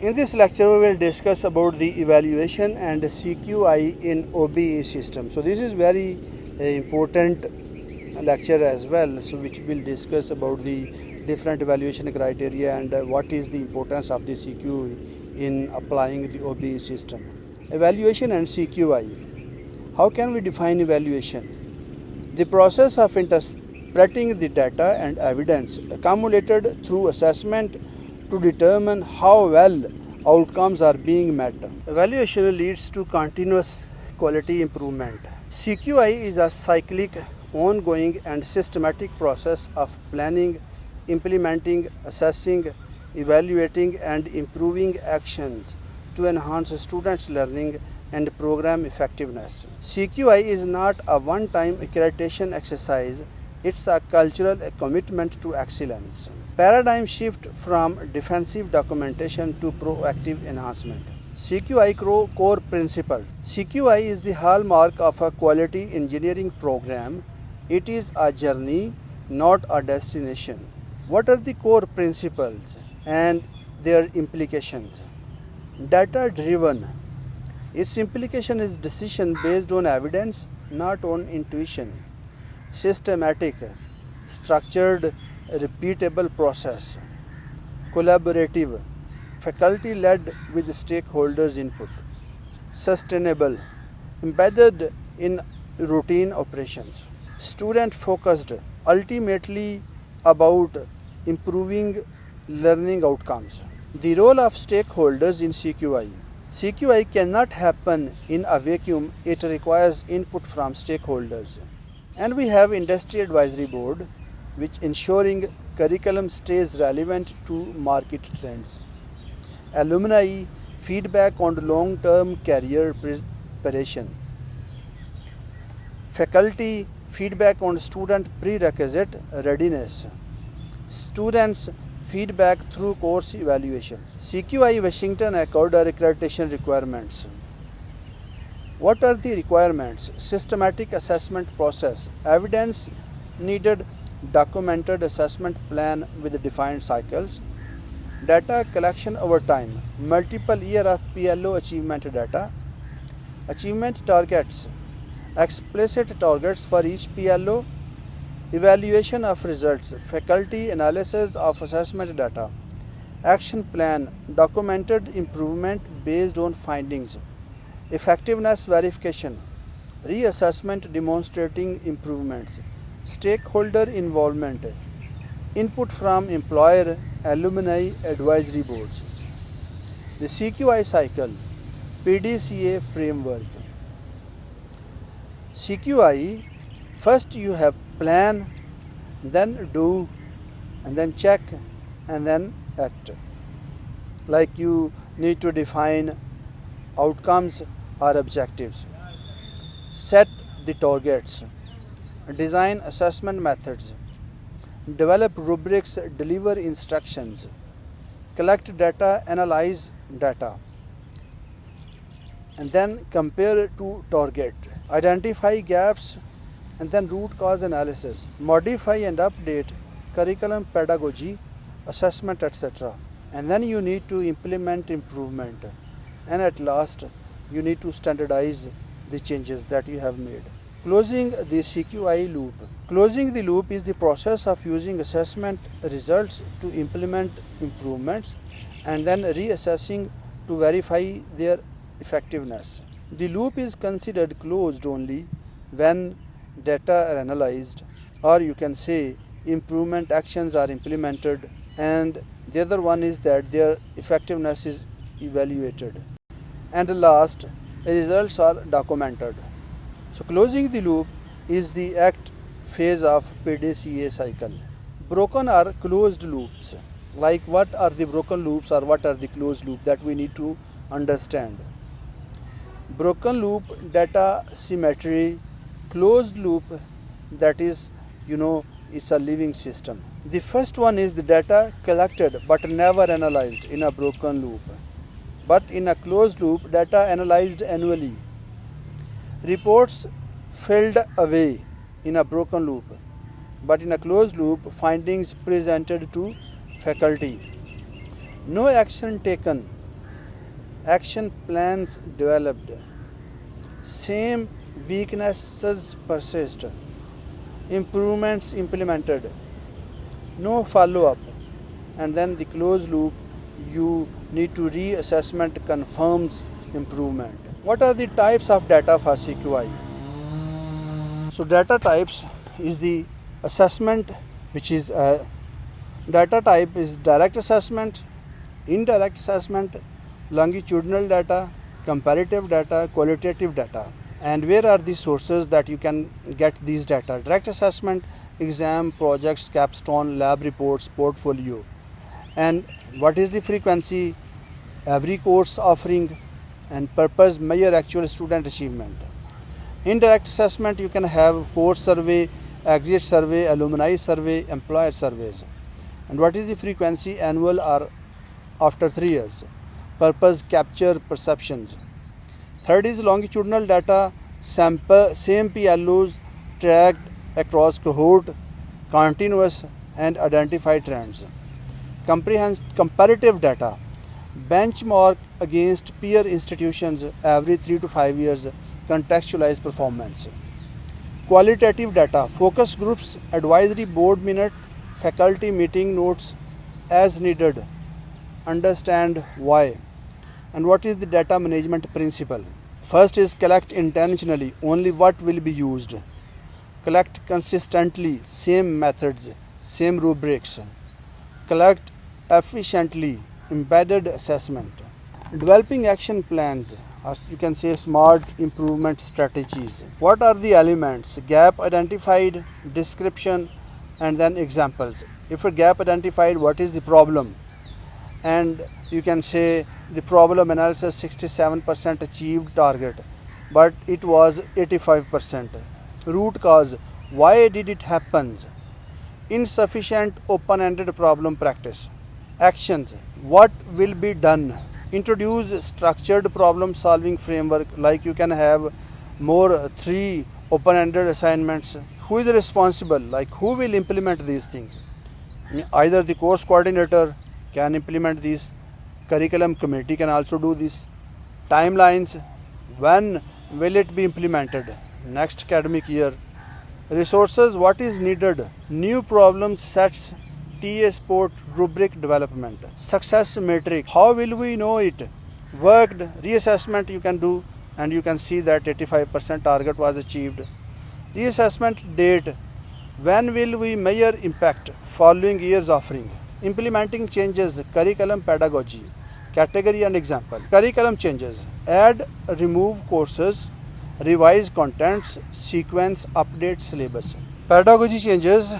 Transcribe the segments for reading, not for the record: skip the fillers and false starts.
In this lecture, we will discuss about the evaluation and CQI in OBE system. So this is very important lecture as well. So which will discuss about the different evaluation criteria and what is the importance of the CQI in applying the OBE system. Evaluation and CQI. How can we define evaluation? The process of interpreting the data and evidence accumulated through assessment to determine how well outcomes are being met. Evaluation leads to continuous quality improvement. CQI is a cyclic, ongoing, and systematic process of planning, implementing, assessing, evaluating, and improving actions to enhance students' learning and program effectiveness. CQI is not a one-time accreditation exercise, it's a cultural commitment to excellence. Paradigm shift from defensive documentation to proactive enhancement. CQI core principles. CQI is the hallmark of a quality engineering program. It is a journey, not a destination. What are the core principles and their implications? Data driven. Its implication is decision based on evidence, not on intuition. Systematic, structured, repeatable process. Collaborative, faculty led with stakeholders input. Sustainable, embedded in routine operations. Student focused, ultimately about improving learning outcomes. The role of stakeholders in CQI. CQI cannot happen in a vacuum, it requires input from stakeholders. And we have Industry Advisory Board, which ensuring curriculum stays relevant to market trends. Alumni feedback on long-term career preparation. Faculty feedback on student prerequisite readiness. Students feedback through course evaluations. CQI Washington Accord accreditation requirements. What are the requirements? Systematic assessment process, evidence needed, documented assessment plan with defined cycles, data collection over time, multiple year of PLO achievement data, achievement targets, explicit targets for each PLO, evaluation of results, faculty analysis of assessment data, action plan, documented improvement based on findings, effectiveness verification, reassessment demonstrating improvements, stakeholder involvement, input from employer, alumni, advisory boards. The CQI cycle, PDCA framework. CQI, first you have plan, then do, and then check, and then act. Like you need to define outcomes or objectives, set the targets, design assessment methods, develop rubrics, deliver instructions, collect data, analyze data, and then compare to target, identify gaps, and then root cause analysis, modify and update curriculum, pedagogy, assessment, etc. And then you need to implement improvement, and at last you need to standardize the changes that you have made. Closing the CQI loop. Closing the loop is the process of using assessment results to implement improvements and then reassessing to verify their effectiveness. The loop is considered closed only when data are analyzed, or you can say improvement actions are implemented, and the other one is that their effectiveness is evaluated, and last, results are documented. So closing the loop is the act phase of PDCA cycle. Broken or closed loops. Like what are the broken loops or what are the closed loop that we need to understand. Broken loop, data symmetry. Closed loop, that is, it's a living system. The first one is the data collected but never analyzed in a broken loop. But in a closed loop, data analyzed annually. Reports filled away in a broken loop, but in a closed loop, findings presented to faculty. No action taken Action plans developed. Same weaknesses persist. Improvements implemented. No follow up. And then the closed loop, you need to reassessment confirms improvement. What are the types of data for CQI? So data types is the assessment, which is data type is direct assessment, indirect assessment, longitudinal data, comparative data, qualitative data. And where are the sources that you can get these data? Direct assessment, exam, projects, capstone, lab reports, portfolio. And what is the frequency? Every course offering, and purpose measure actual student achievement. Indirect assessment, you can have course survey, exit survey, alumni survey, employer surveys. And what is the frequency? Annual or after 3 years. Purpose capture perceptions. Third is longitudinal data, sample, same PLOs tracked across cohort, continuous and identify trends. Comparative data, benchmark against peer institutions every 3 to 5 years, contextualize performance. Qualitative data, focus groups, advisory board minute, faculty meeting notes as needed, understand why. And what is the data management principle? First is collect intentionally, only what will be used. Collect consistently, same methods, same rubrics. Collect efficiently, embedded assessment. Developing action plans, or you can say smart improvement strategies. What are the elements? Gap identified, description, and then examples. If a gap identified, what is the problem? And you can say the problem analysis 67% achieved target, but it was 85%. Root cause, why did it happen? Insufficient open-ended problem practice. Actions, what will be done? Introduce structured problem solving framework, like you can have more 3 open-ended assignments. Who is responsible? Like who will implement these things? Either the course coordinator can implement these, curriculum committee can also do this. Timelines, when will it be implemented? Next academic year. Resources, what is needed? New problem sets, TA support, rubric development. Success metric, how will we know it? Worked, reassessment you can do, and you can see that 85% target was achieved. Reassessment date, when will we measure impact? Following year's offering. Implementing changes, curriculum pedagogy, category and example. Curriculum changes, add, remove courses, revise contents, sequence, update syllabus. Pedagogy changes,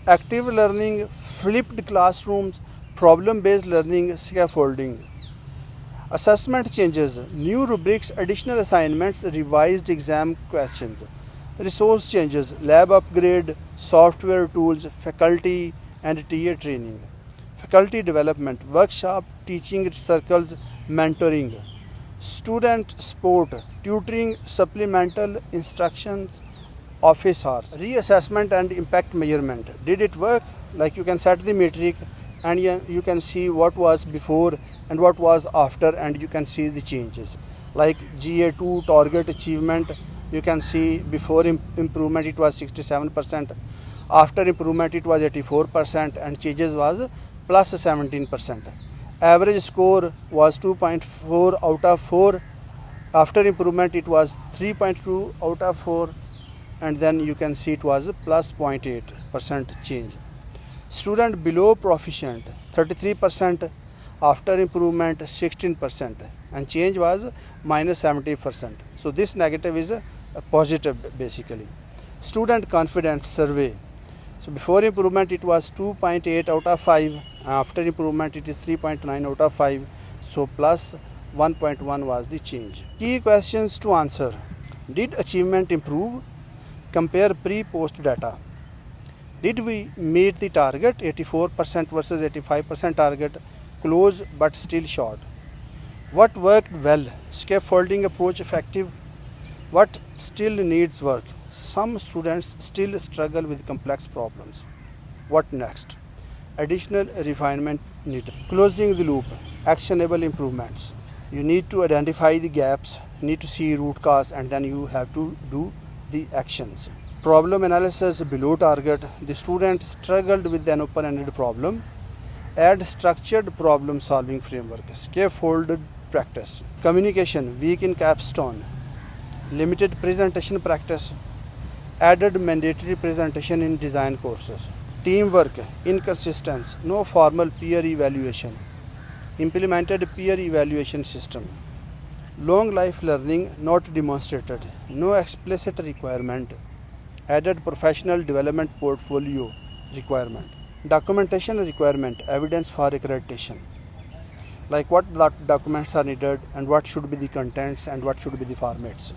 active learning, flipped classrooms, problem-based learning, scaffolding. Assessment changes, new rubrics, additional assignments, revised exam questions. Resource changes, lab upgrade, software tools, faculty and TA training. Faculty development, workshop, teaching circles, mentoring. Student support, tutoring, supplemental instructions, office hours. Reassessment and impact measurement. Did it work? Like you can set the metric and you can see what was before and what was after, and you can see the changes. Like GA2 target achievement, you can see before improvement it was 67%, after improvement it was 84%, and changes was plus 17%. Average score was 2.4 out of 4. After improvement it was 3.2 out of 4, and then you can see it was plus 0.8% change. Student below proficient 33%, after improvement 16%, and change was minus 70%. So this negative is a positive basically. Student confidence survey. So before improvement it was 2.8 out of 5, after improvement it is 3.9 out of 5, so plus 1.1 was the change. Key questions to answer. Did achievement improve? Compare pre-post data. Did we meet the target? 84% versus 85% target, close but still short. What worked well? Scaffolding approach effective? What still needs work? Some students still struggle with complex problems. What next? Additional refinement needed. Closing the loop, actionable improvements. You need to identify the gaps, you need to see root cause, and then you have to do the actions. Problem analysis below target. The student struggled with an open-ended problem. Add structured problem solving framework. Scaffolded practice. Communication weak in capstone. Limited presentation practice. Added mandatory presentation in design courses. Teamwork inconsistency. No formal peer evaluation. Implemented peer evaluation system. Long life learning not demonstrated. No explicit requirement. Added professional development portfolio requirement. Documentation requirement, evidence for accreditation. Like what documents are needed and what should be the contents and what should be the formats.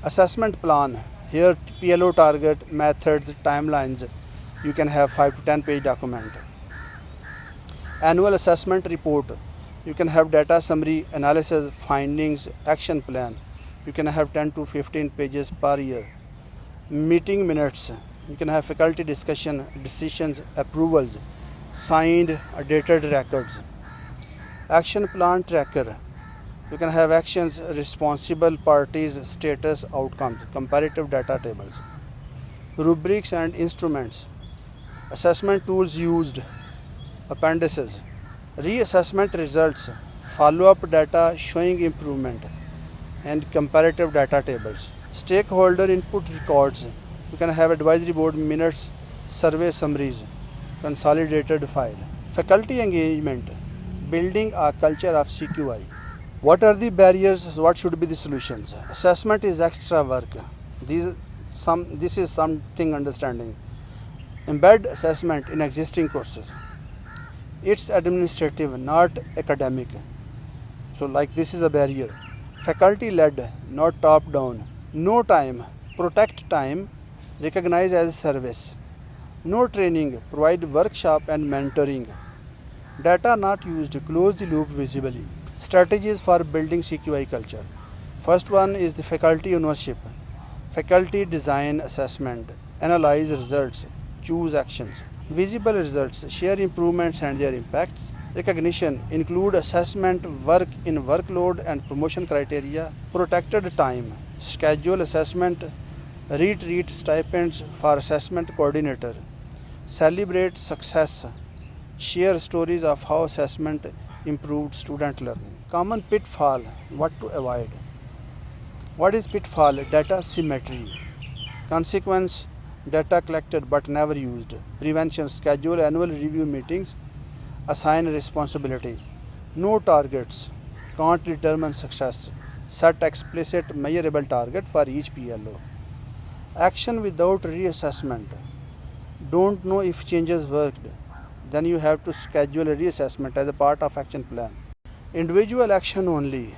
Assessment plan. Here PLO target, methods, timelines. You can have 5 to 10 page document. Annual assessment report. You can have data summary, analysis, findings, action plan. You can have 10 to 15 pages per year. Meeting minutes. You can have faculty discussion, decisions, approvals, signed, dated records. Action plan tracker. You can have actions, responsible parties, status, outcomes, comparative data tables. Rubrics and instruments. Assessment tools used. Appendices. Reassessment results. Follow-up data showing improvement. And comparative data tables. Stakeholder input records. You can have advisory board minutes, survey summaries, consolidated file. Faculty engagement, building a culture of CQI. What are the barriers? What should be the solutions? Assessment is extra work. This is something understanding. Embed assessment in existing courses. It's administrative, not academic. So like this is a barrier. Faculty led, not top down. No time, protect time. Recognize as service. No training, provide workshop and mentoring. Data not used, close the loop visibly. Strategies for building CQI culture. First one is the faculty ownership. Faculty design assessment, analyze results, choose actions. Visible results, share improvements and their impacts. Recognition, include assessment, work in workload and promotion criteria. Protected time, schedule assessment, retreat stipends for assessment coordinator. Celebrate success. Share stories of how assessment improved student learning. Common pitfall, what to avoid. What is pitfall? Data symmetry. Consequence, data collected but never used. Prevention, schedule annual review meetings. Assign responsibility. No targets. Can't determine success. Set explicit measurable target for each PLO. Action without reassessment. Don't know if changes worked. Then you have to schedule a reassessment as a part of action plan. Individual action only.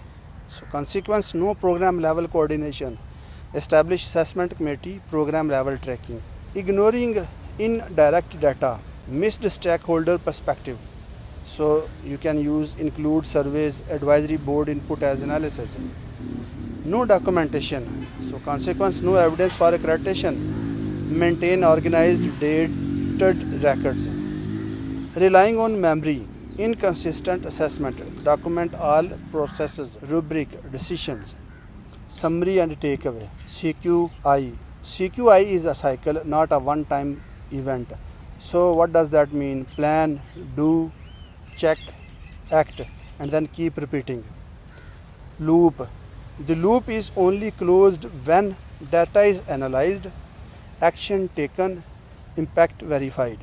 So consequence, no program level coordination. Establish assessment committee, program level tracking. Ignoring indirect data. Missed stakeholder perspective. So you can include surveys, advisory board input as analysis. No documentation. So consequence, no evidence for accreditation. Maintain organized dated records. Relying on memory. Inconsistent assessment. Document all processes, rubric, decisions. Summary and takeaway. CQI. CQI is a cycle, not a one-time event. So what does that mean? Plan, do, check, act, and then keep repeating. Loop. The loop is only closed when data is analyzed, action taken, impact verified.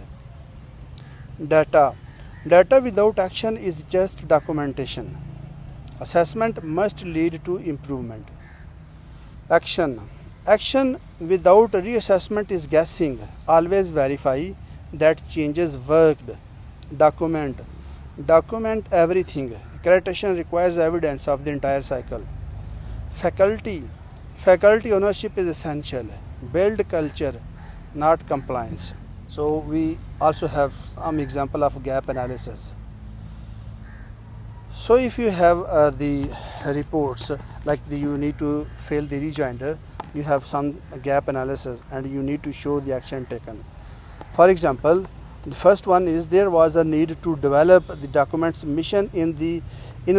Data. Data without action is just documentation. Assessment must lead to improvement. Action. Action without reassessment is guessing. Always verify that changes worked. Document. Document everything. Accreditation requires evidence of the entire cycle. Faculty. Faculty ownership is essential. Build culture, not compliance. So we also have some example of gap analysis. So if you have the reports, you need to fill the rejoinder, you have some gap analysis and you need to show the action taken. For example, the first one is there was a need to develop the document's mission in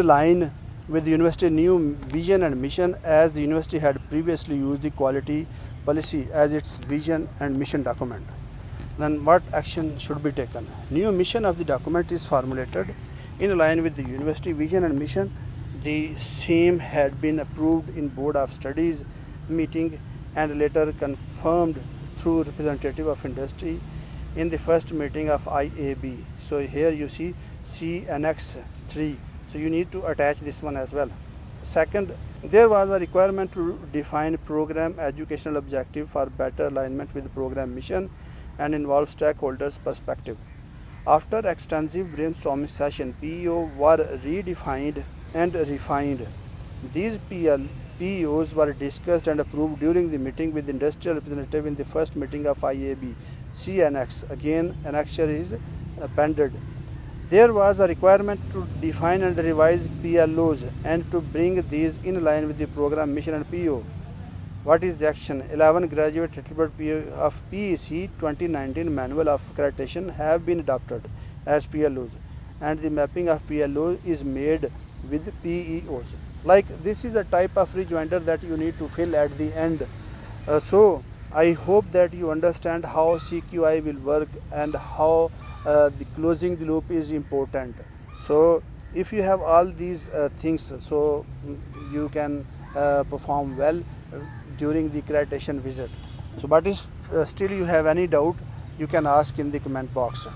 line with the university new vision and mission, as the university had previously used the quality policy as its vision and mission document. Then what action should be taken? New mission of the document is formulated in line with the university vision and mission. The same had been approved in Board of Studies meeting and later confirmed through representative of industry in the first meeting of IAB. So here you see C Annex 3. So you need to attach this one as well. Second, there was a requirement to define program educational objective for better alignment with program mission and involve stakeholders' perspective. After extensive brainstorming session, PEO were redefined and refined. These PEOs were discussed and approved during the meeting with industrial representative in the first meeting of IAB. See Annex. Again, annexure is appended. There was a requirement to define and revise PLOs and to bring these in line with the program mission and PO. What is the action? 11 graduate attribute of PEC 2019 manual of accreditation have been adopted as PLOs, and the mapping of PLO is made with PEOs. Like this is a type of rejoinder that you need to fill at the end. So I hope that you understand how CQI will work and how the closing the loop is important. So if you have all these things, so you can perform well during the accreditation visit. So but if still you have any doubt, you can ask in the comment box.